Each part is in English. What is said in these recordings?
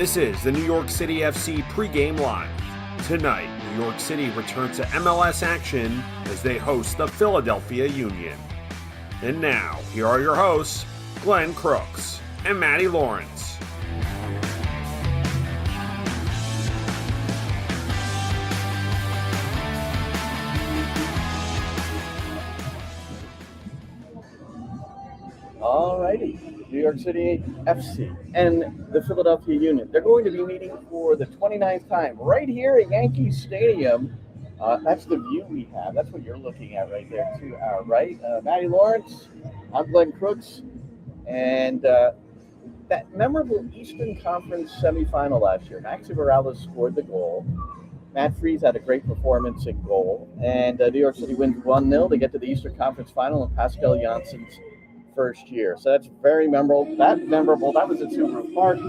This is the New York City FC Pregame Live. Tonight, New York City returns to MLS action as they host the Philadelphia Union. And now, here are your hosts, Glenn Crooks and Matty Lawrence. Alrighty, New York City FC and the Philadelphia Union. They're going to be meeting for the 29th time right here at Yankee Stadium. That's the view we have. That's what you're looking at right there to our right. Matty Lawrence, I'm Glenn Crooks, and that memorable Eastern Conference semifinal last year, Maxi Morales scored the goal. Matt Freese had a great performance in goal, and New York City wins 1-0 to get to the Eastern Conference final in Pascal Janssen's first year. So that's very memorable. That was at Subaru Park.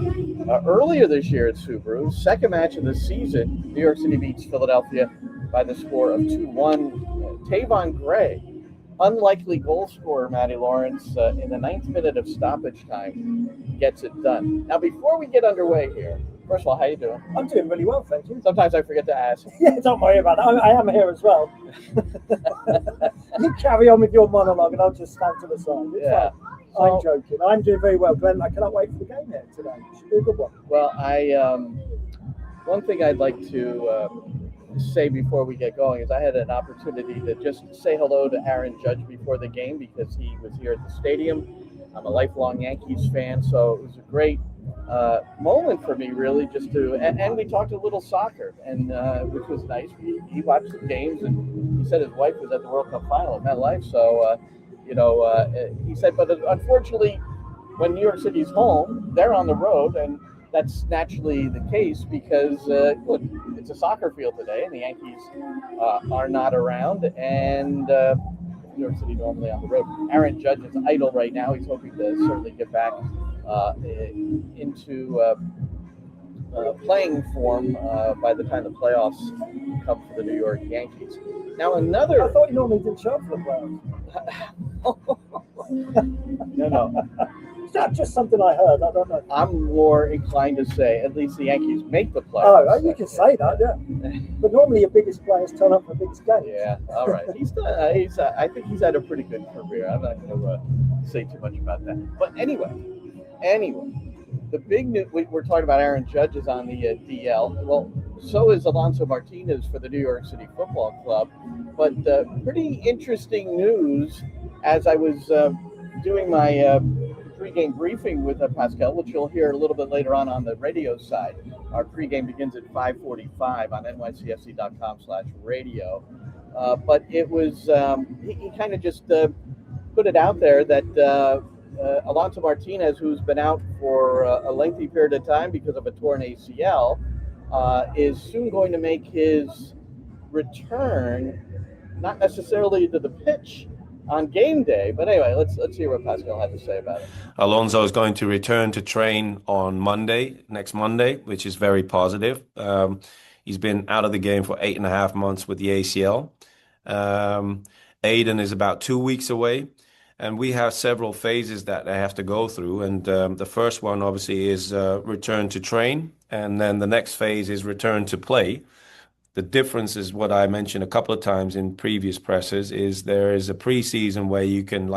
Earlier this year at Subaru, second match of the season, New York City beats Philadelphia by the score of 2-1. Tavon Gray, unlikely goal scorer, Matty Lawrence, in the 9th minute of stoppage time, gets it done. Now, before we get underway here, first of all, how you doing? I'm doing really well, thank you. Sometimes I forget to ask. Yeah, don't worry about that. I am here as well. You carry on with your monologue and I'll just stand to the side. It's fine. I'm joking. I'm doing very well, Glenn. I cannot wait for the game here today. It should be a good one. Well, one thing I'd like to say before we get going is I had an opportunity to just say hello to Aaron Judge before the game because he was here at the stadium. I'm a lifelong Yankees fan, so it was a great moment for me, really, just to and we talked a little soccer, and which was nice. He watched the games, and he said his wife was at the World Cup final at MetLife. So, he said, but unfortunately, when New York City's home, they're on the road, and that's naturally the case because look, it's a soccer field today, and the Yankees are not around, and New York City normally on the road. Aaron Judge is idle right now. He's hoping to certainly get back into playing form by the time the playoffs come for the New York Yankees. Now I thought you normally didn't show up for the playoffs. No. Is that just something I heard? I don't know. I'm more inclined to say at least the Yankees make the playoffs. Oh, you can say that, yeah. But normally your biggest players turn up for the biggest games. Yeah, all right. I think he's had a pretty good career. I'm not going to say too much about that. But anyway, the big news, we're talking about Aaron Judge is on the DL. Well, so is Alonso Martinez for the New York City Football Club. But pretty interesting news as I was doing my pregame briefing with Pascal, which you'll hear a little bit later on the radio side. Our pregame begins at 5:45 on nycfc.com/radio. But it was, he kind of just put it out there that Alonso Martinez, who's been out for a lengthy period of time because of a torn ACL, is soon going to make his return, not necessarily to the pitch on game day, but anyway, let's hear what Pascal had to say about it. Alonso is going to return to train on next Monday, which is very positive. He's been out of the game for 8.5 months with the ACL. Aiden is about 2 weeks away. And we have several phases that they have to go through. And the first one, obviously, is return to train. And then the next phase is return to play. The difference is what I mentioned a couple of times in previous presses is there is a preseason where you can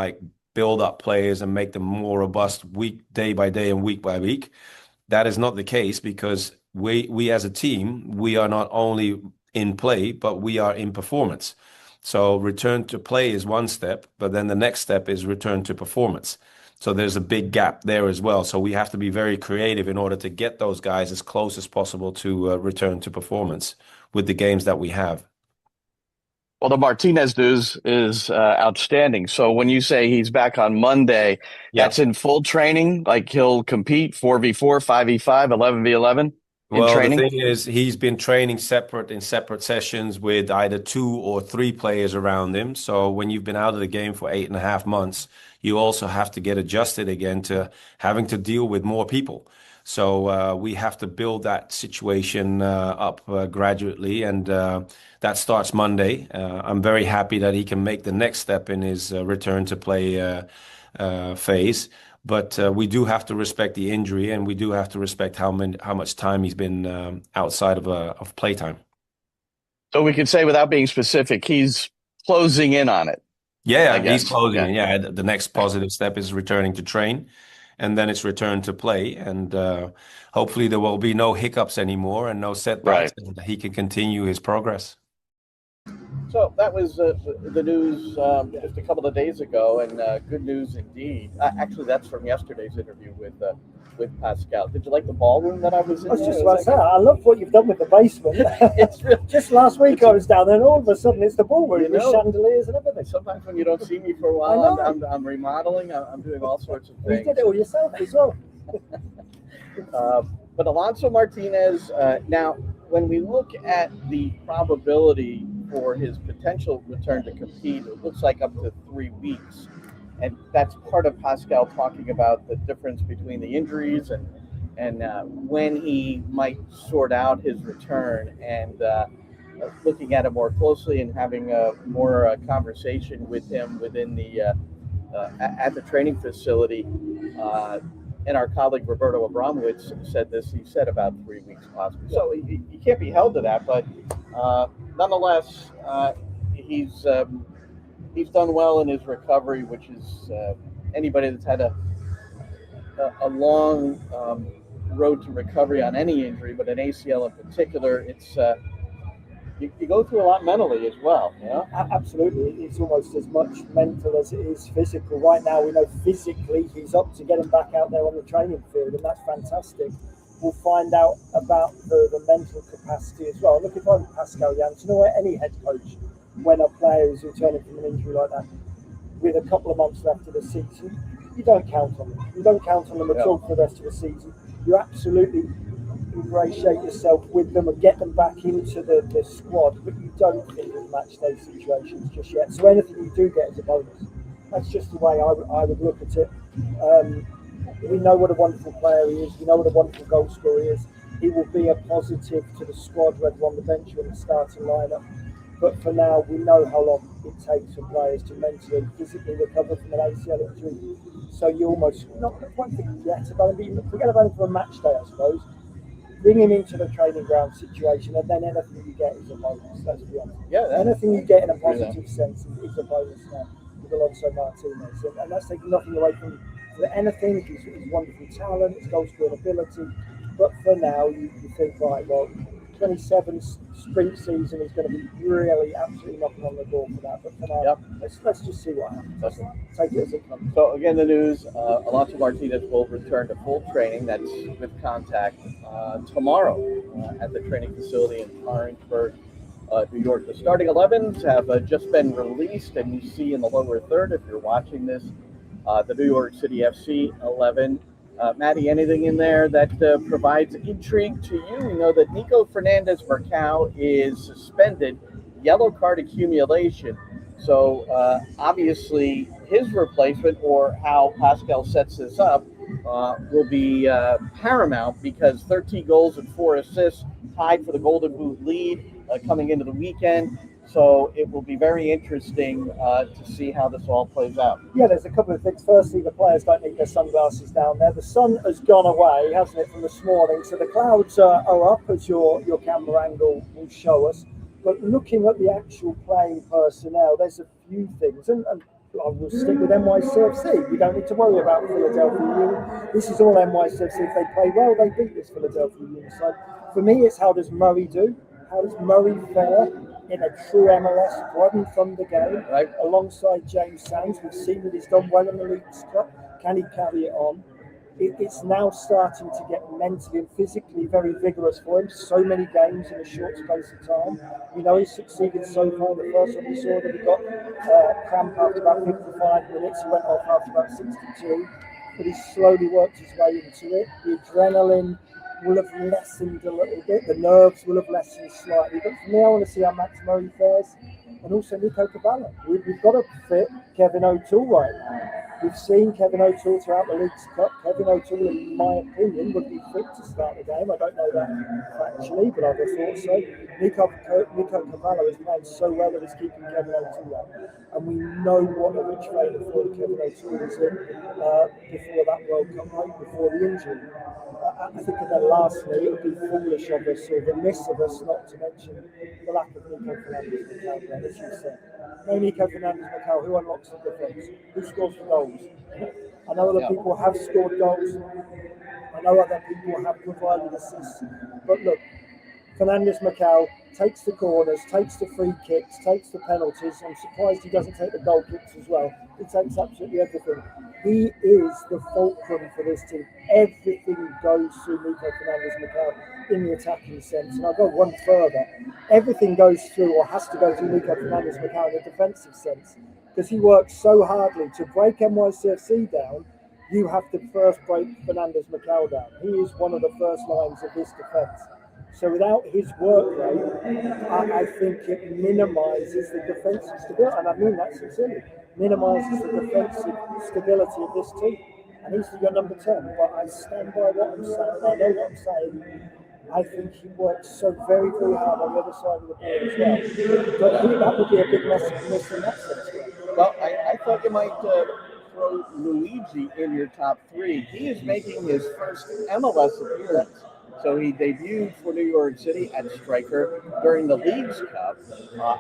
build up players and make them more robust day by day and week by week. That is not the case because we as a team, we are not only in play, but we are in performance. So return to play is one step, but then the next step is return to performance. So there's a big gap there as well. So we have to be very creative in order to get those guys as close as possible to return to performance with the games that we have. Well, the Martinez news is outstanding. So when you say he's back on Monday, that's in full training? Like he'll compete 4v4, 5v5, 11v11? Training? The thing is, he's been training in separate sessions with either 2 or 3 players around him. So when you've been out of the game for 8.5 months, you also have to get adjusted again to having to deal with more people. So we have to build that situation up gradually, and that starts Monday. I'm very happy that he can make the next step in his return to play phase. But we do have to respect the injury, and we do have to respect how much time he's been outside of playtime. So we could say, without being specific, he's closing in on it. Yeah, he's closing in. Yeah, the next positive step is returning to train, and then it's return to play. And hopefully there will be no hiccups anymore and no setbacks, and he can continue his progress. So that was the news just a couple of days ago, and good news indeed. Actually, that's from yesterday's interview with Pascal. Did you like the ballroom that I was in? I was just about to say, I love what you've done with the basement. It's really, just last week I was down there, and all of a sudden it's the ballroom with chandeliers and everything. Sometimes when you don't see me for a while, I'm remodeling. I'm doing all sorts of things. You did it all yourself as well. But Alonso Martinez, now, when we look at the probability for his potential return to compete, it looks like up to 3 weeks. And that's part of Pascal talking about the difference between the injuries and when he might sort out his return, and looking at it more closely and having a more conversation with him within the at the training facility. And our colleague Roberto Abramowitz said this. He said about 3 weeks possibly. So he can't be held to that, but nonetheless, he's done well in his recovery, which is anybody that's had a long road to recovery on any injury, but an ACL in particular, it's you go through a lot mentally as well. Yeah, absolutely. It's almost as much mental as it is physical. Right now, we know physically he's up to getting back out there on the training field, and that's fantastic. We'll find out about the mental capacity as well. Look, if I'm Pascal Janssen or any head coach, when a player is returning from an injury like that, with a couple of months left of the season, you don't count on them. You don't count on them at all for the rest of the season. You absolutely ingratiate yourself with them and get them back into the squad, but you don't think of match day situations just yet. So anything you do get is a bonus. That's just the way I would look at it. We know what a wonderful player he is. We know what a wonderful goal scorer he is. He will be a positive to the squad, whether on the bench or in the starting lineup. But for now, we know how long it takes for players to mentally and physically recover from an ACL injury. So you almost not quite forget about him, but forget about him for a match day, I suppose. Bring him into the training ground situation, and then anything you get is a bonus. Let's be honest. Yeah, anything you get in a positive sense is a bonus now with Alonso Martinez, and that's taking nothing away from anything. His wonderful talent, his goal scoring ability, but for now, you think, right, well, 27 sprint season is going to be really absolutely knocking on the door for that. But for now, let's just see what happens. Take it as it comes. So again, the news: Alonso Martinez will return to full training. That's with contact tomorrow at the training facility in Orangeburg, New York. The starting 11s have just been released, and you see in the lower third, if you're watching this, the New York City FC 11. Matty, anything in there that provides intrigue to you? We know that Nico Fernandez Marcao is suspended, yellow card accumulation. So obviously his replacement, or how Pascal sets this up, will be paramount, because 13 goals and 4 assists, tied for the Golden Boot lead coming into the weekend. So it will be very interesting to see how this all plays out. Yeah, there's a couple of things. Firstly, the players don't need their sunglasses down there. The sun has gone away, hasn't it, from this morning? So the clouds are up, as your camera angle will show us. But looking at the actual playing personnel, there's a few things. And I will stick with NYCFC. We don't need to worry about Philadelphia Union. This is all NYCFC. If they play well, they beat this Philadelphia Union side. For me, it's how does Murray do? How does Murray fare in a true MLS blood and thunder game, right, alongside James Sands? We've seen that he's done well in the Leagues Cup. Can he carry it on? It's now starting to get mentally and physically very vigorous for him. So many games in a short space of time. We know he's succeeded so far. The first one we saw that he got cramp after about 55 minutes. He went off after about 62. But he's slowly worked his way into it. The adrenaline will have lessened a little bit. The nerves will have lessened slightly. But for me, I want to see how Max Murray fares. And also Nico Caballa. We've got to fit Kevin O'Toole right now. We've seen Kevin O'Toole throughout the League's Cup. Kevin O'Toole, in my opinion, would be fit to start the game. I don't know that factually, but I'd have thought so. Nico Cavallo is playing so well that he's keeping Kevin O'Toole out. And we know what a rich training for Kevin O'Toole was in before that World Cup break, before the injury. I think, and then lastly, it would be foolish of us or remiss of us not to mention the lack of Nico Fernandez-Macau, as you said. No Nico Fernandez-Macau, who unlocks the defence? Who scores the goals? I know other people have scored goals. I know other people have provided assists. But look, Fernandez-Macau takes the corners, takes the free kicks, takes the penalties. I'm surprised he doesn't take the goal kicks as well. He takes absolutely everything. He is the fulcrum for this team. Everything goes through Nico Fernandez-Macau in the attacking sense. And I'll go one further. Everything goes through, or has to go through, Nico Fernandez-Macau in the defensive sense. Because he works so hardly to break NYCFC down. You have to first break Fernandez-Macau down. He is one of the first lines of this defence. So without his work rate, I think it minimises the defensive stability, and I mean that sincerely, minimises the defensive stability of this team. And he's your number 10, but I stand by what I'm saying. I know what I'm saying. I think he works so very, very hard on the other side of the ball as well. But I think that would be a big miss in that sense. Well, I thought you might throw Luigi in your top 3. He is making his first MLS appearance. So he debuted for New York City at striker during the League's Cup,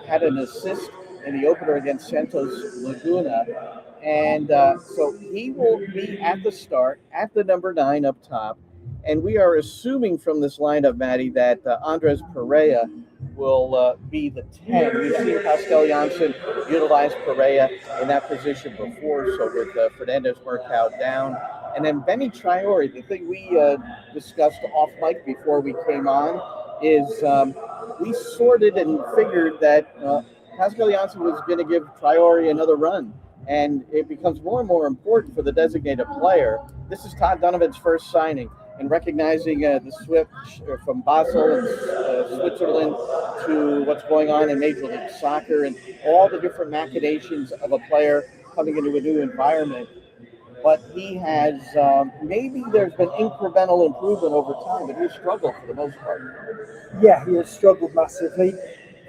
had an assist in the opener against Santos Laguna, and so he will be at the start, at the number 9 up top, and we are assuming from this lineup, Matty, that Andres Perea will be the 10. We've seen Pascal Janssen utilize Perea in that position before, so with Fernandez-Macau down. And then Benny Traore, the thing we discussed off mic before we came on is we sorted and figured that Pascal Janssen was going to give Traore another run. And it becomes more and more important for the designated player. This is Todd Donovan's first signing. And recognizing the switch from Basel and Switzerland to what's going on in Major League Soccer and all the different machinations of a player coming into a new environment. But he has, maybe there's been incremental improvement over time, but he's struggled for the most part. Yeah, he has struggled massively,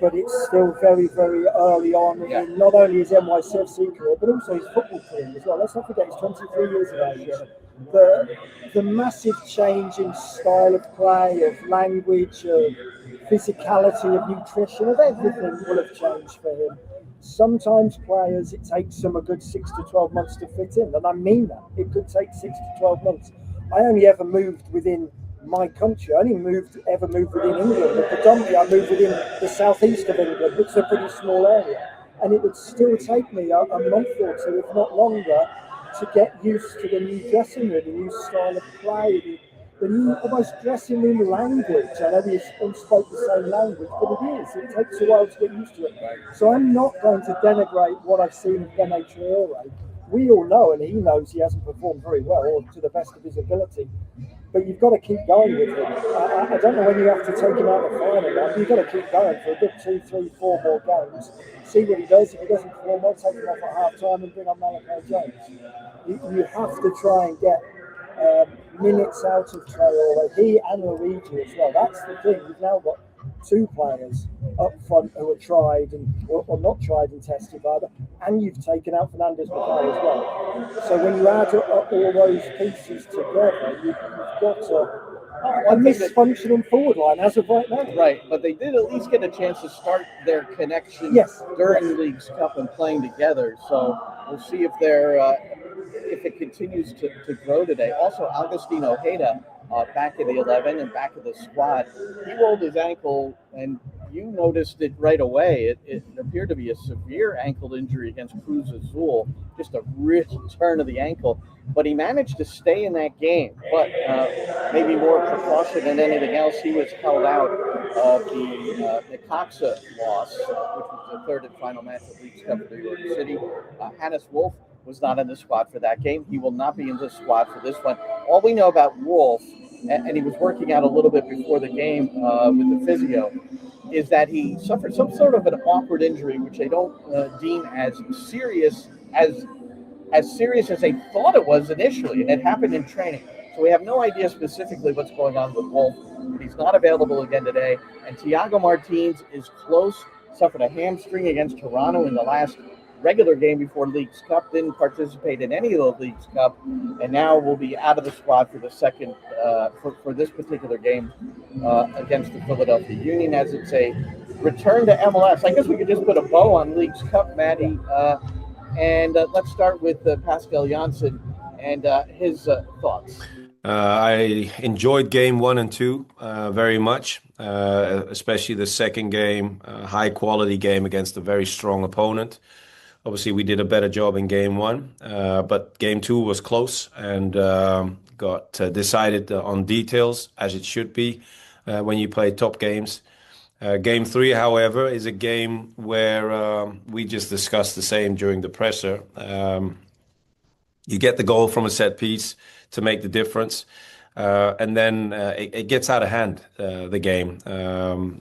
but it's still very, very early on in not only his NYCFC career, but also his football career as well. Let's not forget he's 23 years of age. The massive change in style of play, of language, of physicality, of nutrition, of everything will have changed for him. Sometimes players, it takes them a good 6 to 12 months to fit in, and I mean that. It could take 6 to 12 months. I only ever moved within my country. I only ever moved within England, but predominantly I moved within the southeast of England, which is a pretty small area. And it would still take me a month or two, if not longer, to get used to the new dressing room, the new style of play, the new almost dressing room language. I know we all spoke the same language, but it is. It takes a while to get used to it. So I'm not going to denigrate what I've seen of Benny Traore. We all know, and he knows he hasn't performed very well, or to the best of his ability. But you've got to keep going with him. I don't know when you have to take him out of the final now, but you've got to keep going for a good 2, 3, 4 more games. See what he does. If he doesn't perform well, take him off at half time and bring on Malachi Jones. You have to try and get minutes out of Traore. He and Luigi as well. That's the thing. You've now got 2 players up front who are tried or not tried and tested rather, and you've taken out Fernandez-Macau as well. So when you add up all those pieces together, you've got a misfunctioning forward line as of right now. Right, but they did at least get a chance to start their connection during the League's Cup and playing together. So we'll see if if it continues to grow today. Also, Agustin Ojeda back in the 11 and back in the squad. He rolled his ankle, and you noticed it right away. It appeared to be a severe ankle injury against Cruz Azul, just a real turn of the ankle. But he managed to stay in that game. But maybe more precaution than anything else, he was held out of the Necaxa loss, which was the third and final match of the League's Cup for New York City. Hannes Wolf was not in the squad for that game. He will not be in the squad for this one. All we know about Wolf, and he was working out a little bit before the game with the physio, is that he suffered some sort of an awkward injury, which they don't deem as serious as as serious as they thought it was initially, and it happened in training. So we have no idea specifically what's going on with Wolf. But he's not available again today. And Thiago Martins is close, suffered a hamstring against Toronto in the last regular game before Leagues Cup, didn't participate in any of the Leagues Cup, and now will be out of the squad for the second, for this particular game against the Philadelphia Union, as it's a return to MLS. I guess we could just put a bow on Leagues Cup, Matty, and let's start with Pascal Janssen and his thoughts. I enjoyed game 1 and 2 very much, especially the second game, high quality game against a very strong opponent. Obviously, we did a better job in game 1, but game 2 was close and got decided on details, as it should be when you play top games. Game 3, however, is a game where we just discussed the same during the presser. You get the goal from a set piece to make the difference. And then it gets out of hand, the game,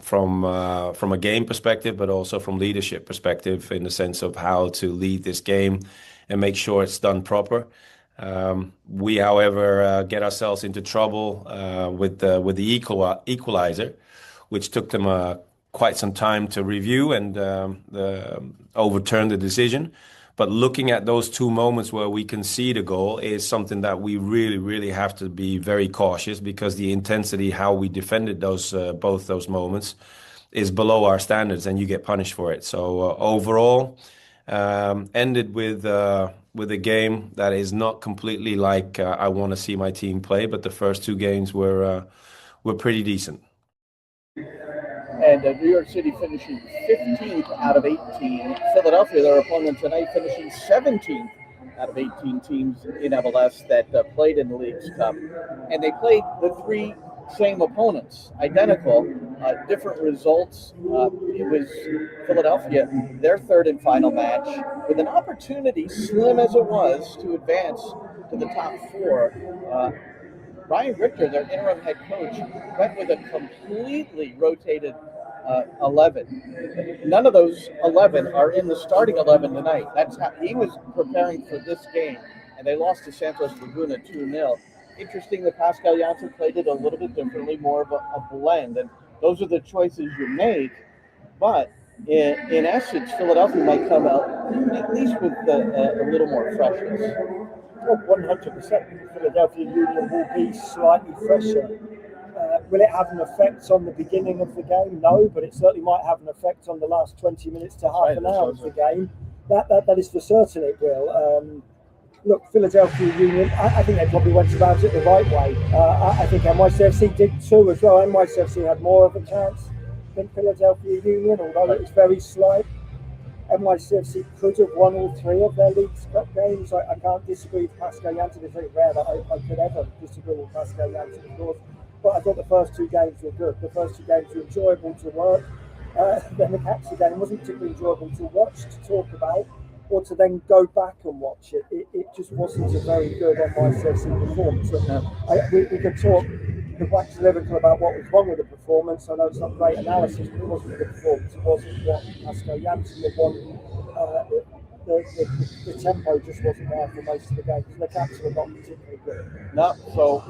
from a game perspective, but also from leadership perspective, in the sense of how to lead this game and make sure it's done proper. We, however, get ourselves into trouble with the equalizer, which took them quite some time to review and overturn the decision. But looking at those 2 moments where we concede a goal is something that we really, really have to be very cautious, because the intensity, how we defended those both those moments, is below our standards, and you get punished for it. So overall, ended with a game that is not completely like I want to see my team play, but the first 2 games were pretty decent. And New York City finishing 15th out of 18. Philadelphia, their opponent tonight, finishing 17th out of 18 teams in MLS that played in the Leagues Cup. And they played the 3 same opponents, identical, different results. It was Philadelphia, their third and final match, with an opportunity, slim as it was, to advance to the top 4. Ryan Richter, their interim head coach, went with a completely rotated 11. None of those 11 are in the starting 11 tonight. That's how he was preparing for this game, and they lost to Santos Laguna 2-0. Interesting that Pascal Janssen played it a little bit differently, more of a blend, and those are the choices you make. But in essence, Philadelphia might come out at least with a little more freshness. Well, 100%. Philadelphia Union will be slightly fresher. Will it have an effect on the beginning of the game? No, but it certainly might have an effect on the last 20 minutes to half an hour of the game. That is for certain it will. Look, Philadelphia Union, I think they probably went about it the right way. I think NYCFC did too as well. NYCFC had more of a chance than Philadelphia Union, although it was very slight. NYCFC could have won all 3 of their Leagues Cup games. I can't disagree with Pascal Janssen. It's very rare that I could ever disagree with Pascal Janssen, of course. But I thought the first 2 games were good. The first 2 games were enjoyable to work. Then the Capsi game wasn't particularly enjoyable to watch, to talk about, or to then go back and watch it. It just wasn't a very good NYCFC performance. We could talk the wax lyrical about what was wrong with the performance. I know it's not great analysis, but it wasn't a good performance. It wasn't what Pascal Janssen would want. The tempo just wasn't there for most of the games. The Caps were not particularly good. No, so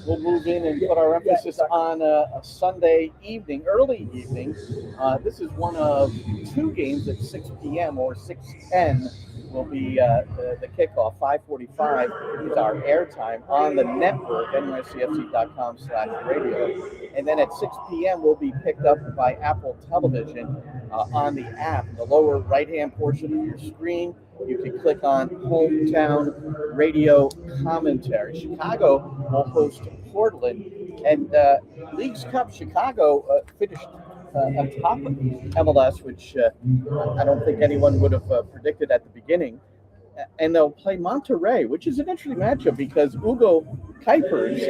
we'll move in and put our emphasis on a Sunday evening, early evening. This is one of 2 games at 6 p.m. or 6:10 will be the kickoff. 5:45 is our airtime on the network, nycfc.com/radio. And then at 6 p.m. will be picked up by Apple Television on the app. In the lower right-hand portion of your screen, you can click on Hometown Radio Commentary. Chicago will host Portland. And Leagues Cup, Chicago finished on top of MLS, which I don't think anyone would have predicted at the beginning. And they'll play Monterrey, which is an interesting matchup because Hugo Kuipers,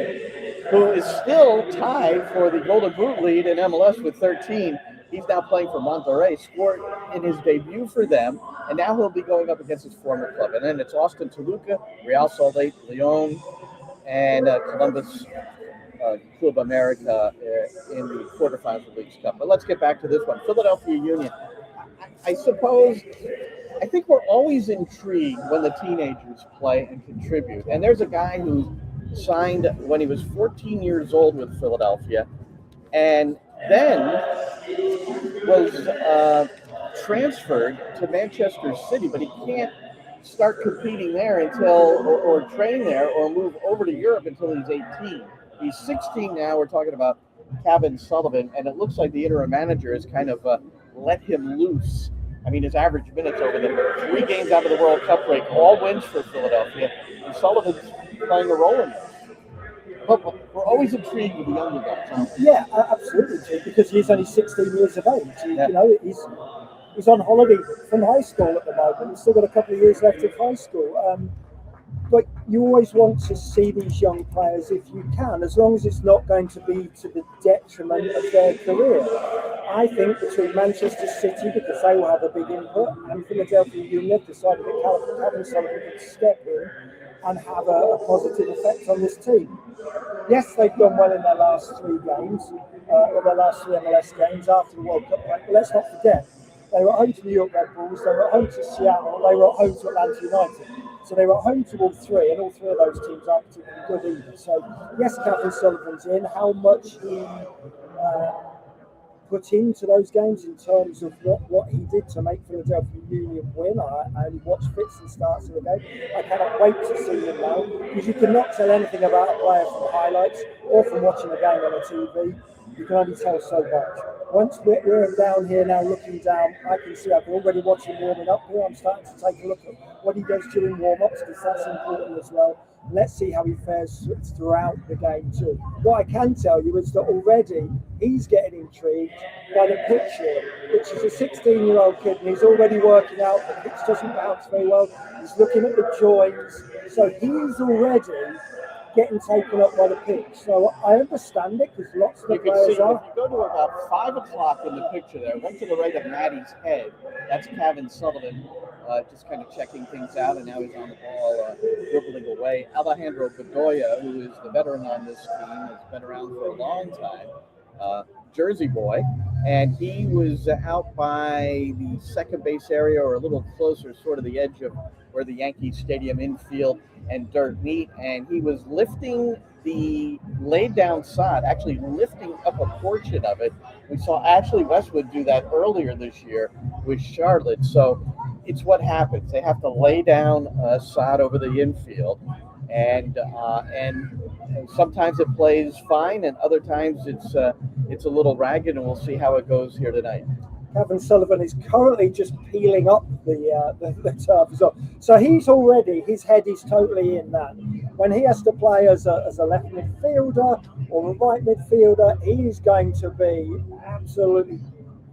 who is still tied for the Golden Boot lead in MLS with 13, he's now playing for Monterrey, scored in his debut for them, and now he'll be going up against his former club. And then it's Austin Toluca, Real Salt Lake, Leon, and Columbus Club America in the quarterfinals of the Leagues Cup. But let's get back to this one. Philadelphia Union. I suppose I think we're always intrigued when the teenagers play and contribute. And there's a guy who signed when he was 14 years old with Philadelphia, and then was transferred to Manchester City, but he can't start competing there until, or train there, or move over to Europe until he's 18. He's 16 now. We're talking about Kevin Sullivan, and it looks like the interim manager has kind of let him loose. I mean, his average minutes over the 3 games out of the World Cup break, all wins for Philadelphia, and Sullivan's playing a role in this. But we're always intrigued with the younger guys. Huh? Yeah, absolutely, because he's only 16 years of age. You know, he's on holiday from high school at the moment. He's still got a couple of years left of high school. But you always want to see these young players if you can, as long as it's not going to be to the detriment of their career. I think between Manchester City, because they will have a big input, and Philadelphia Union have decided that Kevin Sullivan could step in and have a positive effect on this team. Yes, they've done well in their last 3 games, or their last 3 MLS games after the World Cup break, but let's not forget, they were at home to New York Red Bulls, they were at home to Seattle, they were at home to Atlanta United. So they were at home to all 3, and all 3 of those teams aren't particularly good either. So, yes, Kevin Sullivan's in. How much he put into those games in terms of what he did to make Philadelphia Union win. I only watched bits and starts of the game. I cannot wait to see him now, because you cannot tell anything about a player from highlights or from watching the game on a TV. You can only tell so much. Once we're down here now looking down, I can see I can already watch him warming up here. I'm starting to take a look at what he does during warm-ups, because that's important as well. Let's see how he fares throughout the game too. What I can tell you is that already he's getting intrigued by the pitch here, which is a 16-year-old kid, and he's already working out. The pitch doesn't bounce very well. He's looking at the joins, so he's already getting taken up by the pitch. So I understand it, because lots of the players are. If you go to about 5 o'clock in the picture there, one to the right of Matty's head, that's Kevin Sullivan, just kind of checking things out, and now he's on the ball, dribbling away. Alejandro Bedoya, who is the veteran on this team, has been around for a long time, Jersey boy, and he was out by the second base area, or a little closer, sort of the edge of where the Yankee Stadium infield and dirt meet, and he was lifting the laid down sod, actually lifting up a portion of it. We saw Ashley Westwood do that earlier this year with Charlotte. So it's what happens. They have to lay down sod over the infield, and sometimes it plays fine, and other times it's a little ragged, and we'll see how it goes here tonight. Kevin Sullivan is currently just peeling up the turf as well. So he's already, his head is totally in that. When he has to play as a left midfielder or a right midfielder, he's going to be absolutely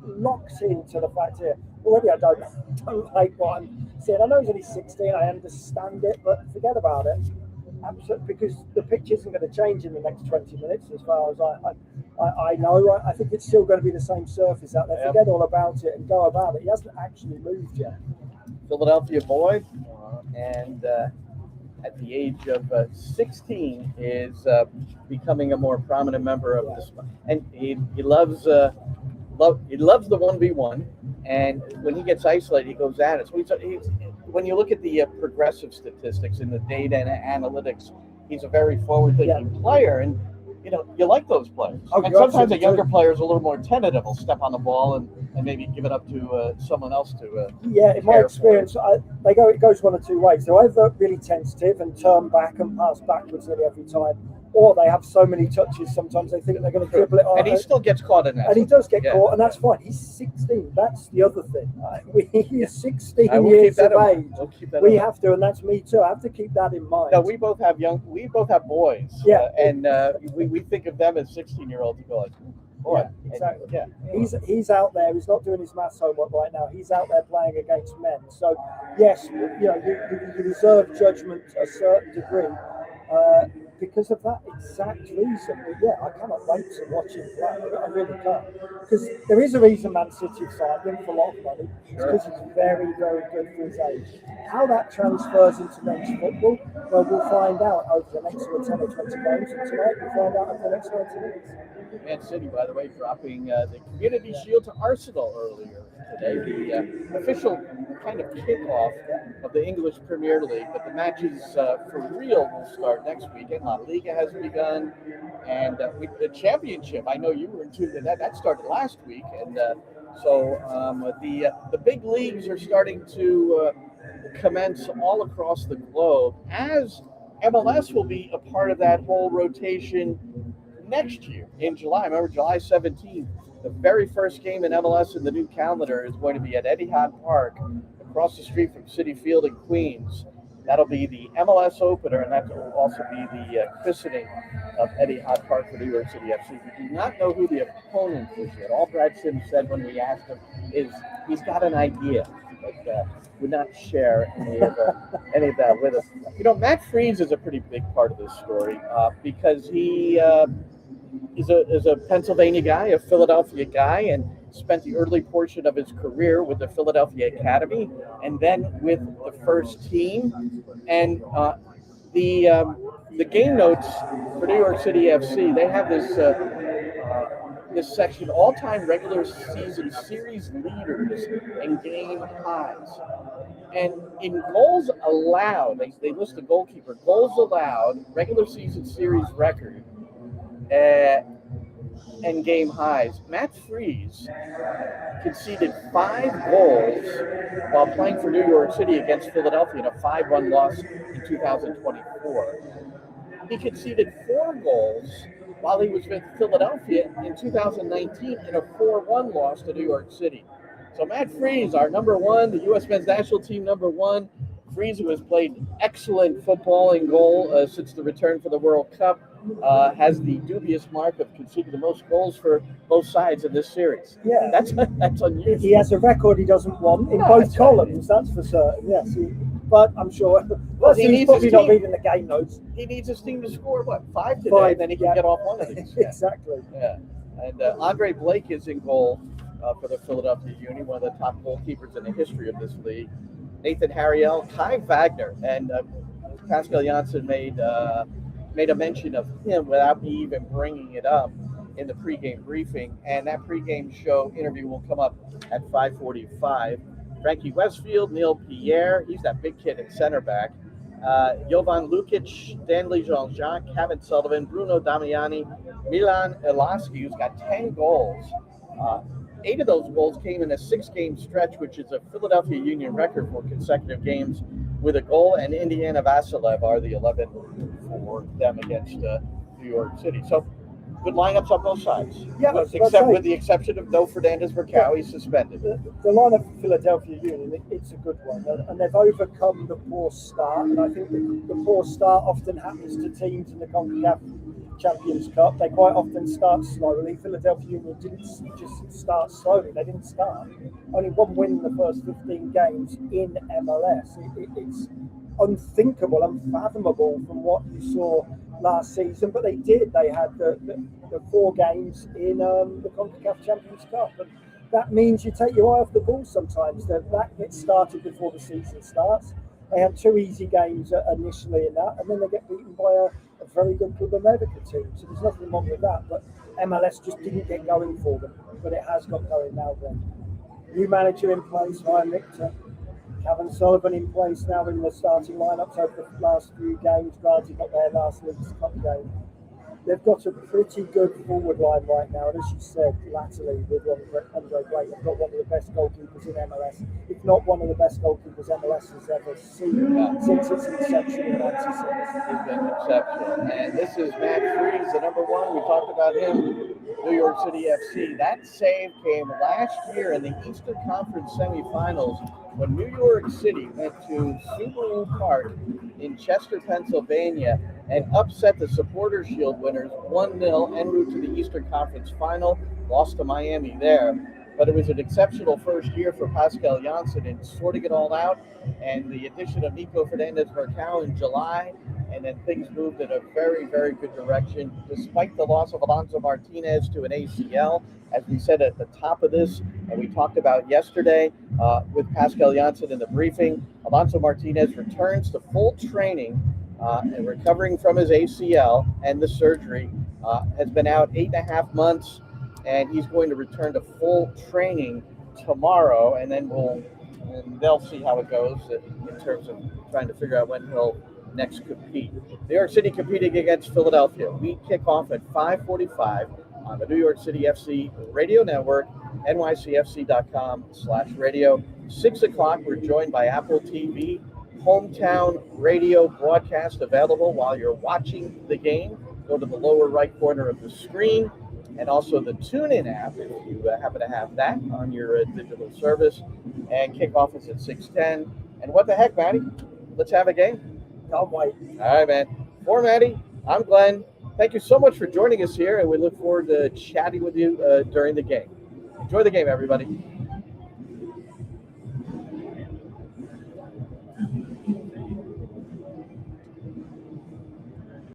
locked into the fact here. Already I don't like what I'm seeing. I know he's only 16, I understand it, but forget about it. Absolutely, because the pitch isn't going to change in the next 20 minutes as far as I know. I think it's still going to be the same surface out there. Forget all about it and go about it. He hasn't actually moved yet. Philadelphia boy, and at the age of 16 is becoming a more prominent member of this. And he loves the 1v1, and when he gets isolated, he goes at it. So when you look at the progressive statistics in the data and analytics, he's a very forward-thinking player, and you like those players. And sometimes a younger player is a little more tentative. Will step on the ball and maybe give it up to someone else to. In my experience, it goes one of 2 ways. They're either really tentative and turn back and pass backwards nearly every time, or they have so many touches sometimes they think they're going to dribble it on. And he still gets caught in that. And he does get caught, and that's fine. He's 16. That's the other thing. He's 16 years of age. We have to, and that's me too. I have to keep that in mind. No, we both have boys. Yeah. And we think of them as 16-year-olds. You go like, boy. Yeah, exactly. He's out there. He's not doing his maths homework right now. He's out there playing against men. So yes, you deserve judgment to a certain degree. Because of that exact reason. But I cannot wait to watch him play. I really can't. Because there is a reason Man City signed him for a lot of money. It's because he's very, very good for his age. How that transfers into men's football, well, we'll find out over the next 10 or 20 games. And tonight we'll find out over the next 20 minutes. Man City, by the way, dropping the Community Shield to Arsenal earlier today, the official kind of kickoff of the English Premier League. But the matches for real will start next weekend. La Liga has begun, and the Championship. I know you were in tune to that. That started last week, and so the big leagues are starting to commence all across the globe, as MLS will be a part of that whole rotation next year in July. Remember, July 17th, the very first game in MLS in the new calendar is going to be at Etihad Park, across the street from Citi Field in Queens. That'll be the MLS opener, and that will also be the christening of Etihad Park for New York City FC. We do not know who the opponent is yet. All Brad Sims said when we asked him is he's got an idea, but would not share any of that with us. You know, Matt Freese is a pretty big part of this story because he is a Pennsylvania guy, a Philadelphia guy, and spent the early portion of his career with the Philadelphia Academy and then with the first team. And the game notes for New York City FC, they have this section, all-time regular season series leaders and game highs. And in goals allowed, they list the goalkeeper, goals allowed, regular season series record, and game highs. Matt Freese conceded 5 goals while playing for New York City against Philadelphia in a 5-1 loss in 2024. He conceded 4 goals while he was with Philadelphia in 2019 in a 4-1 loss to New York City. So Matt Freese, our number one, the U.S. men's national team number one, Freese, who has played excellent football in goal since the return for the World Cup, has the dubious mark of conceding the most goals for both sides in this series. Yeah, that's unusual. He has a record he doesn't want in both columns, that's for certain. Yes, but I'm sure. Well, he's probably not reading the game notes. He needs his team to score 5 today, and then he can get off one of these. Exactly. Yeah, and Andre Blake is in goal for the Philadelphia Union, one of the top goalkeepers in the history of this league. Nathan Harriel, Kai Wagner, and Pascal Janssen made a mention of him without me even bringing it up in the pregame briefing. And that pregame show interview will come up at 5:45. Frankie Westfield, Neil Pierre, he's that big kid at center back. Jovan Lukic, Stanley Jean-Jacques, Kevin Sullivan, Bruno Damiani, Milan Elaski, who's got 10 goals. 8 of those goals came in a 6-game stretch, which is a Philadelphia Union record for consecutive games with a goal, and Indiana Vasilev are the 11 for them against New York City. So good lineups on both sides. Yeah, with the exception of no Fernandez Mercado, he's suspended. The lineup for Philadelphia Union, it's a good one, and they've overcome the poor start. And I think the poor start often happens to teams in the CONCACAF Champions Cup. They quite often start slowly. Philadelphia Union didn't just start slowly. They didn't start. Only one win in the first 15 games in MLS. It's unthinkable, unfathomable from what you saw last season, but they did. They had the 4 games in the CONCACAF Champions Cup, and that means you take your eye off the ball sometimes. That gets started before the season starts. They had 2 easy games initially in that, and then they get beaten by a very good Club America team. So there's nothing wrong with that, but MLS just didn't get going for them, but it has got going now then. New manager in place, Ryan Richter. Kevin Sullivan in place now in the starting lineups over the last few games, granted not their last League's Cup game. They've got a pretty good forward line right now, and as you said, latterly with Andre Blake, they've got one of the best goalkeepers in MLS, if not one of the best goalkeepers MLS has ever seen since its inception in '96. He's been exceptional. And this is Matt Freese, the number one. We talked about him, New York City FC. That save came last year in the Eastern Conference semifinals when New York City went to Subaru Park in Chester, Pennsylvania, and upset the Supporter Shield winners 1-0 en route to the Eastern Conference final. Lost to Miami there. But it was an exceptional first year for Pascal Janssen in sorting it all out, and the addition of Nico Fernandez Mercado in July, and then things moved in a very, very good direction, despite the loss of Alonso Martinez to an ACL. As we said at the top of this, and we talked about yesterday with Pascal Janssen in the briefing, Alonso Martinez returns to full training and recovering from his ACL and the surgery has been out 8.5 months, and he's going to return to full training tomorrow, and then they'll see how it goes in terms of trying to figure out when he'll next compete. New York City competing against Philadelphia. We kick off at 5:45 on the New York City FC radio network, nycfc.com/radio. 6 o'clock, we're joined by Apple TV. Hometown radio broadcast available while you're watching the game. Go to the lower right corner of the screen, and also the TuneIn app if you happen to have that on your digital service. And kickoff is at 6:10. And what the heck, Matty? Let's have a game. Can't wait. All right, man. For Matty, I'm Glenn. Thank you so much for joining us here, and we look forward to chatting with you during the game. Enjoy the game, everybody.